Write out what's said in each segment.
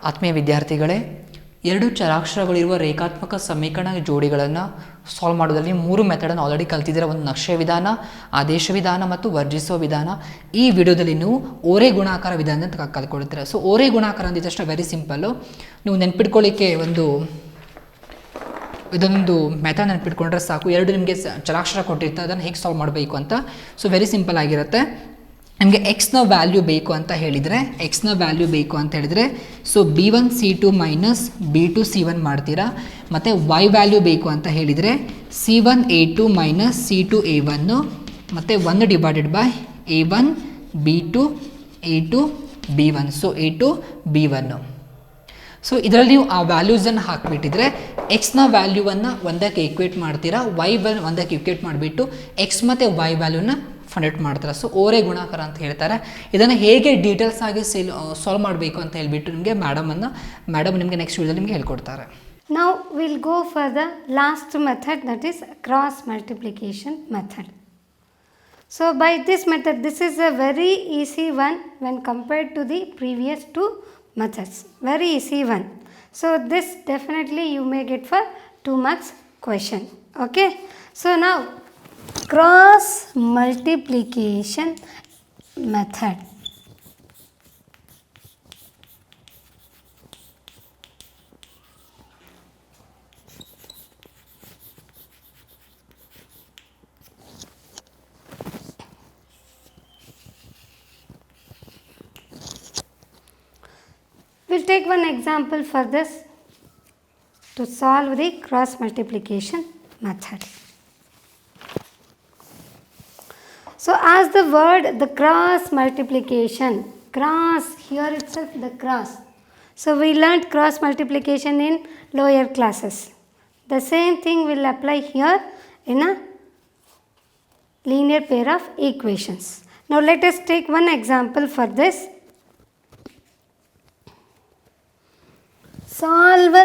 ಆತ್ಮೀಯ ವಿದ್ಯಾರ್ಥಿಗಳೇ, ಎರಡು ಚರಾಕ್ಷರಗಳಿರುವ ರೇಖಾತ್ಮಕ ಸಮೀಕರಣ ಜೋಡಿಗಳನ್ನು ಸಾಲ್ವ್ ಮಾಡೋದ್ರಲ್ಲಿ 3 ಮೆಥಡನ್ನು ಆಲ್ರೆಡಿ ಕಲ್ತಿದ್ದೀರ. ಒಂದು ನಕ್ಷೆ ವಿಧಾನ, ಆದೇಶ ವಿಧಾನ ಮತ್ತು ವರ್ಜಿಸುವ ವಿಧಾನ. ಈ ವಿಡಿಯೋದಲ್ಲಿ ನೀವು ಓರೆ ಗುಣಾಕಾರ ವಿಧಾನ ಅಂತ ಕಲ್ತ್ಕೊಳ್ತೀರ. ಸೊ ಓರೆ ಗುಣಾಕಾರ ಅಂದಿದ ತಕ್ಷಣ ವೆರಿ ಸಿಂಪಲ್ಲು. ನೀವು ನೆನ್ಪಿಟ್ಕೊಳ್ಳಿಕ್ಕೆ ಇದೊಂದು ಮೆಥಡ್ ನೆನ್ಪಿಟ್ಕೊಂಡ್ರೆ ಸಾಕು. ಎರಡು ನಿಮಗೆ ಚರಾಕ್ಷರ ಕೊಟ್ಟಿರ್ತಾರೆ, ಅದನ್ನು ಹೇಗೆ ಸಾಲ್ವ್ ಮಾಡಬೇಕು ಅಂತ. ಸೊ ವೆರಿ ಸಿಂಪಲ್ ಆಗಿರುತ್ತೆ. ನಿಮಗೆ ಎಕ್ಸ್ನ ವ್ಯಾಲ್ಯೂ ಬೇಕು ಅಂತ ಹೇಳಿದರೆ so B1 C2 minus B2 C1 ಮಾಡ್ತೀರಾ. ಮತ್ತು y ವ್ಯಾಲ್ಯೂ ಬೇಕು ಅಂತ ಹೇಳಿದರೆ C1 A2 minus C2 A1 ಮತ್ತು 1 divided by A1 B2 A2 B1. So A2 B1. So ಇದರಲ್ಲಿ ನೀವು ಆ ವ್ಯಾಲ್ಯೂಸನ್ನು ಹಾಕಿಬಿಟ್ಟಿದ್ರೆ ಎಕ್ಸ್ನ ವ್ಯಾಲ್ಯೂವನ್ನು ಒಂದಕ್ಕೆ ಈಕ್ವೇಟ್ ಮಾಡ್ತೀರಾ, ವೈ ಒಂದಕ್ಕೆ ಈಕ್ವೇಟ್ ಮಾಡಿಬಿಟ್ಟು ಎಕ್ಸ್ ಮತ್ತು ವೈ ವ್ಯಾಲ್ಯೂನ ಫಂಡ್ ಮಾಡ್ತಾರೆ. ಸೊ ಓರೆ ಗುಣಾಕಾರ ಅಂತ ಹೇಳ್ತಾರೆ. ಇದನ್ನು ಹೇಗೆ ಡೀಟೇಲ್ಸ್ ಆಗಿ ಸಾಲ್ವ್ ಮಾಡಬೇಕು ಅಂತ ಹೇಳಿಬಿಟ್ಟು ನಿಮಗೆ ಮೇಡಮ್ ನಿಮಗೆ ನೆಕ್ಸ್ಟ್ ವಿಡಿಯೋದಲ್ಲಿ ನಿಮಗೆ ಹೇಳ್ಕೊಡ್ತಾರೆ. Now we'll go for the last method, that is cross multiplication method. So by this method, this is a very easy one when compared to the previous two methods. Very easy one. So this definitely you may get for 2 marks question. Okay. So now cross multiplication method. We'll take one example for this to solve the cross multiplication method. So as the word, the cross multiplication, cross, here itself the cross. So we learnt cross multiplication in lower classes. The same thing will apply here in a linear pair of equations. Now let us take one example for this. Solve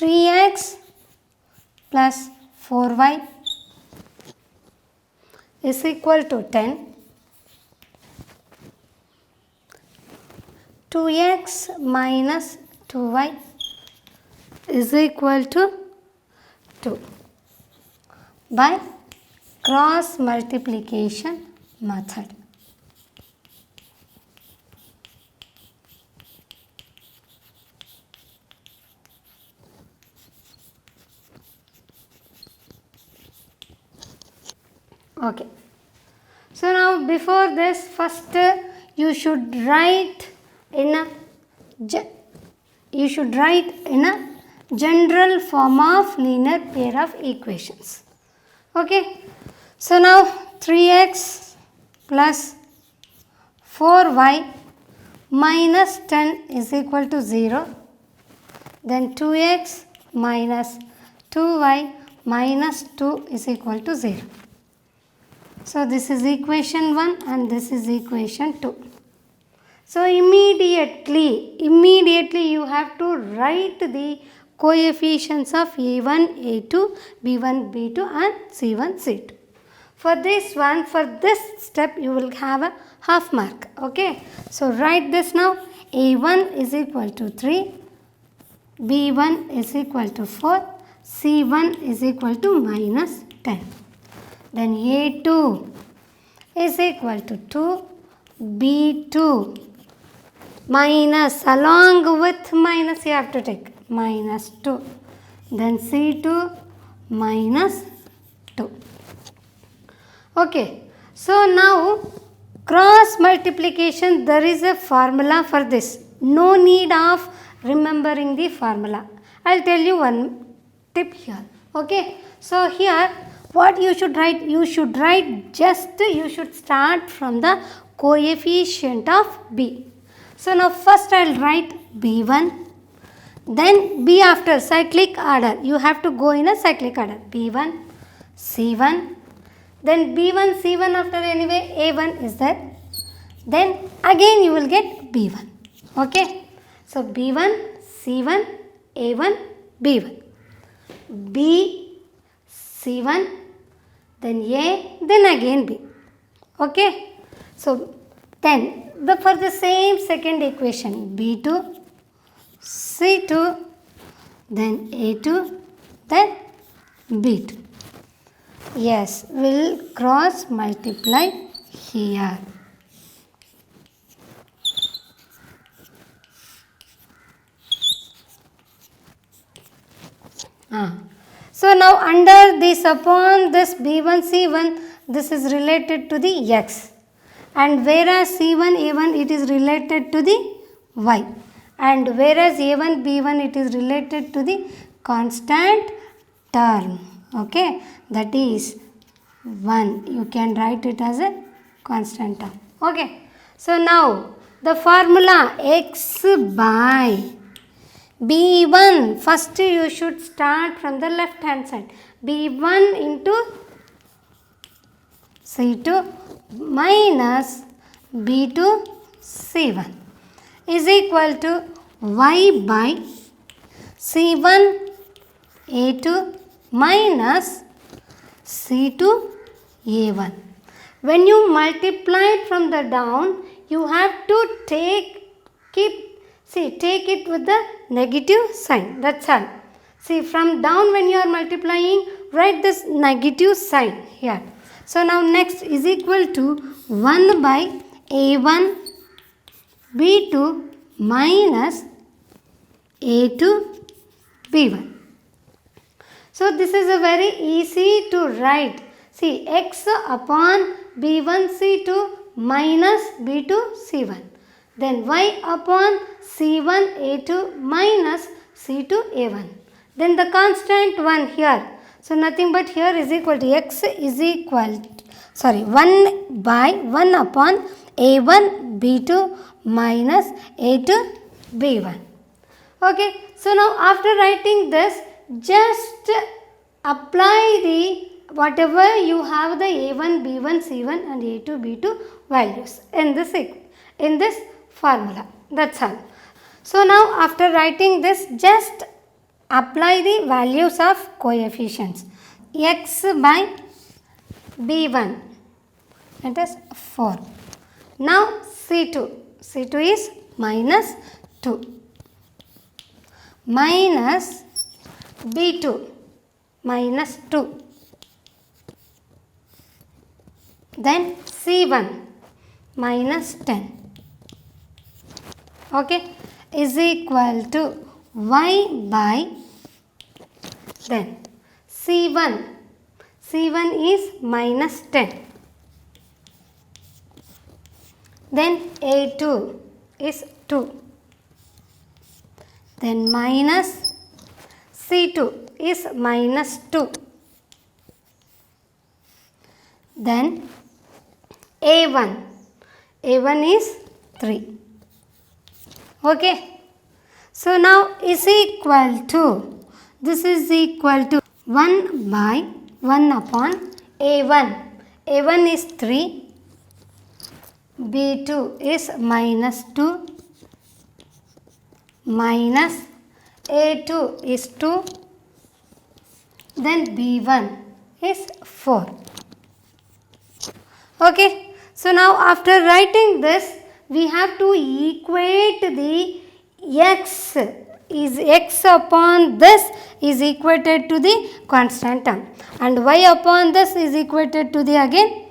3x plus 4y is equal to 10. 2x minus 2y is equal to 2 by cross multiplication method. Okay. So now before this, first you should write in a general form of linear pair of equations. Okay. So now 3x plus 4y minus 10 is equal to 0. Then 2x minus 2y minus 2 is equal to 0. So this is equation 1 and this is equation 2. So immediately you have to write the coefficients of A1, A2, B1, B2 and C1, C2. For this step you will have a half mark. Okay. So write this now. A1 is equal to 3, B1 is equal to 4, C1 is equal to minus 10. Then A2 is equal to 2, B2 minus, along with minus you have to take minus 2. Then C2 minus 2. Okay. So now cross multiplication, there is a formula for this. No need of remembering the formula. I'll tell you one tip here. Okay. So here what you should write? You should start from the coefficient of B. So now first I'll write B1, then B after cyclic order. You have to go in a cyclic order. B1, C1, then B1, C1 after anyway A1 is there. Then again you will get B1. Okay. So B1, C1, A1, B1. B, C1, then A, then again B. Okay. So then for the same second equation, B2, C2, then A2, then B2. Yes, we'll cross multiply here. So now under this upon this B1 C1, this is related to the X, and whereas C1 A1 it is related to the Y, and whereas A1 B1 it is related to the constant term. Okay, that is 1. You can write it as a constant term. Okay, so now the formula X by B1, first you should start from the left hand side. B1 into C2 minus B2 C1 is equal to Y by C1 A2 minus C2 A1. When you multiply it from the down, you have to take it with the negative sign. That's all. See, from down when you are multiplying, write this negative sign here. So now next is equal to 1 by A1 B2 minus A2 B1. So this is a very easy to write. See, X upon B1 C2 minus B2 C1. Then Y upon C1 A2 minus C2 A1. Then the constant 1 here. So nothing but here is equal to X is equal to, 1 by 1 upon A1 B2 minus A2 B1. Okay. So now after writing this, just apply the whatever you have the A1 B1 C1 and A2 B2 values in this formula. That's all. So now after writing this, just apply the values of coefficients. X by B1, it is 4. Now C2 is minus 2 minus B2 minus 2, then C1 minus 10. Okay, is equal to Y by then C1 is minus 10, then A2 is 2, then minus C2 is minus 2, then A1 is 3. Okay. So now is equal to, this is equal to 1 by 1 upon A1. A1 is 3, B2 is minus 2, minus A2 is 2, then B1 is 4. Okay. So now after writing this, we have to equate the X upon this is equated to the constant term, and Y upon this is equated to the again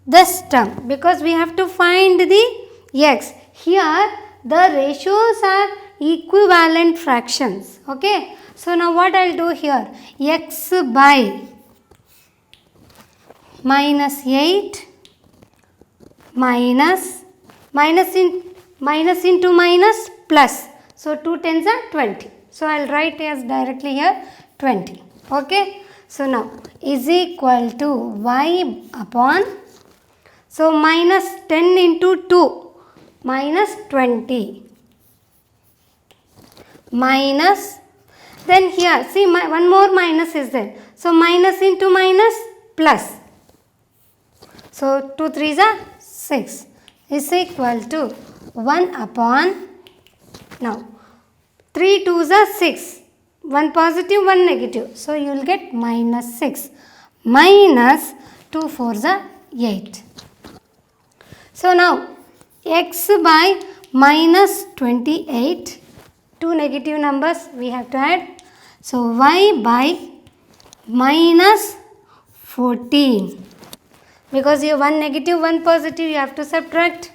this term, because we have to find the X. Here the ratios are equivalent fractions. Okay. So now what I will do here, X by minus 8 minus into minus plus. So 2 tens are 20. So I will write as directly here 20. Okay. So now is equal to Y upon, so minus 10 into 2 minus 20 minus, then here see one more minus is there. So minus into minus plus. So 2 3s are 6 is equal to 1 upon, now 3 2s are 6 1 positive, 1 negative. So you will get minus 6. Minus 2 4s are 8. So now x by minus 28. Two negative numbers we have to add. So y by minus 14. Because you have 1 negative, 1 positive, you have to subtract.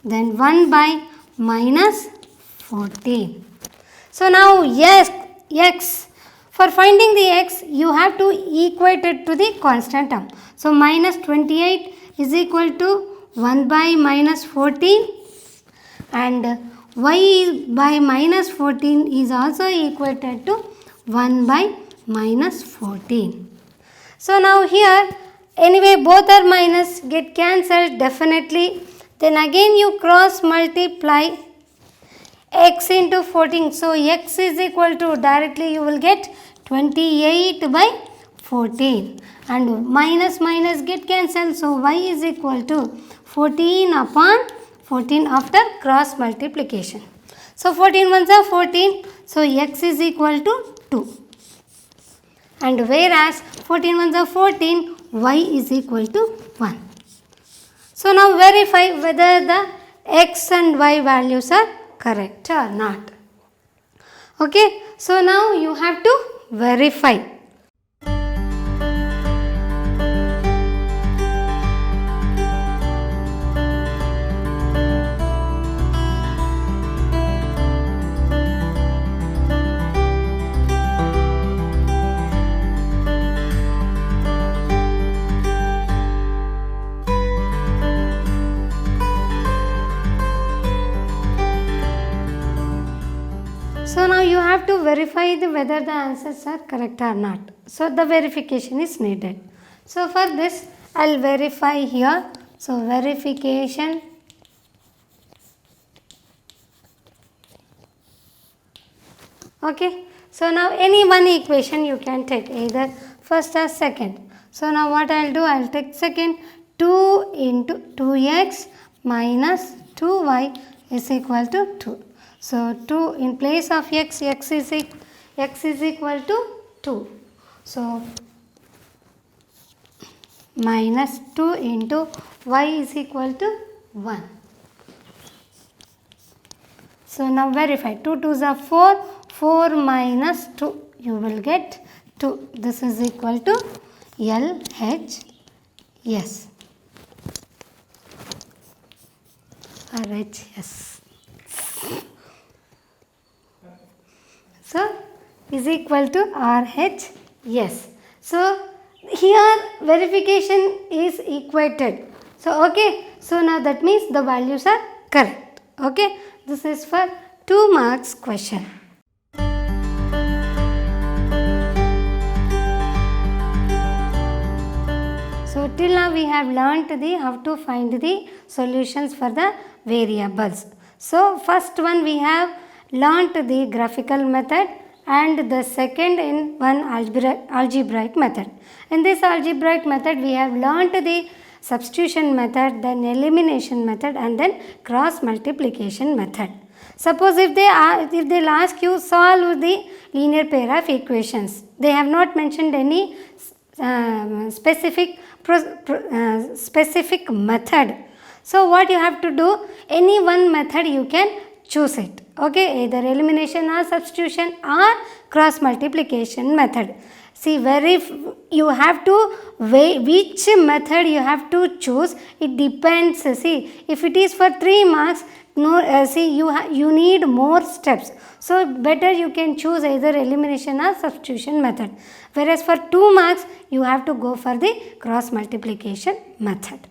Then 1 by minus 14. So now yes, x. For finding the x, you have to equate it to the constant term. So minus 28 is equal to 1 by minus 14, and y by minus 14 is also equated to 1 by minus 14. So now here, anyway both are minus, get cancelled definitely. Then again you cross multiply x into 14. So x is equal to, directly you will get 28 by 14. And minus minus get cancelled. So y is equal to 14 upon 14 after cross multiplication. So 14 ones are 14. So x is equal to 2. And whereas 14 ones are 14, y is equal to 1. So now verify whether the x and y values are correct or not. Okay, so now you have to verify. So now you have to verify whether the answers are correct or not. So the verification is needed. So for this, I'll verify here. So verification. Okay. So now any one equation you can take, either first or second. So now what I'll do, I'll take second. 2 into 2x minus 2y is equal to 2. So 2 in place of x is equal to 2. So minus 2 into y is equal to 1. So now verify. 2 2s are 4. 4 minus 2, you will get 2. This is equal to LHS. RHS. So is equal to RHS. So here verification is equated. So okay. So now that means the values are correct. Okay. This is for 2 marks question. So till now we have learnt how to find the solutions for the variables. So first one we have learnt the graphical method, and the second in one algebraic method. In this algebraic method we have learnt the substitution method, then elimination method, and then cross multiplication method. Suppose if they'll ask you solve the linear pair of equations, they have not mentioned any specific method. So what you have to do, any one method you can choose it. Okay, either elimination or substitution or cross multiplication method. See, you have to weigh which method you have to choose. It depends. See, if it is for 3 marks, you need more steps. So better you can choose either elimination or substitution method. Whereas for 2 marks, you have to go for the cross multiplication method.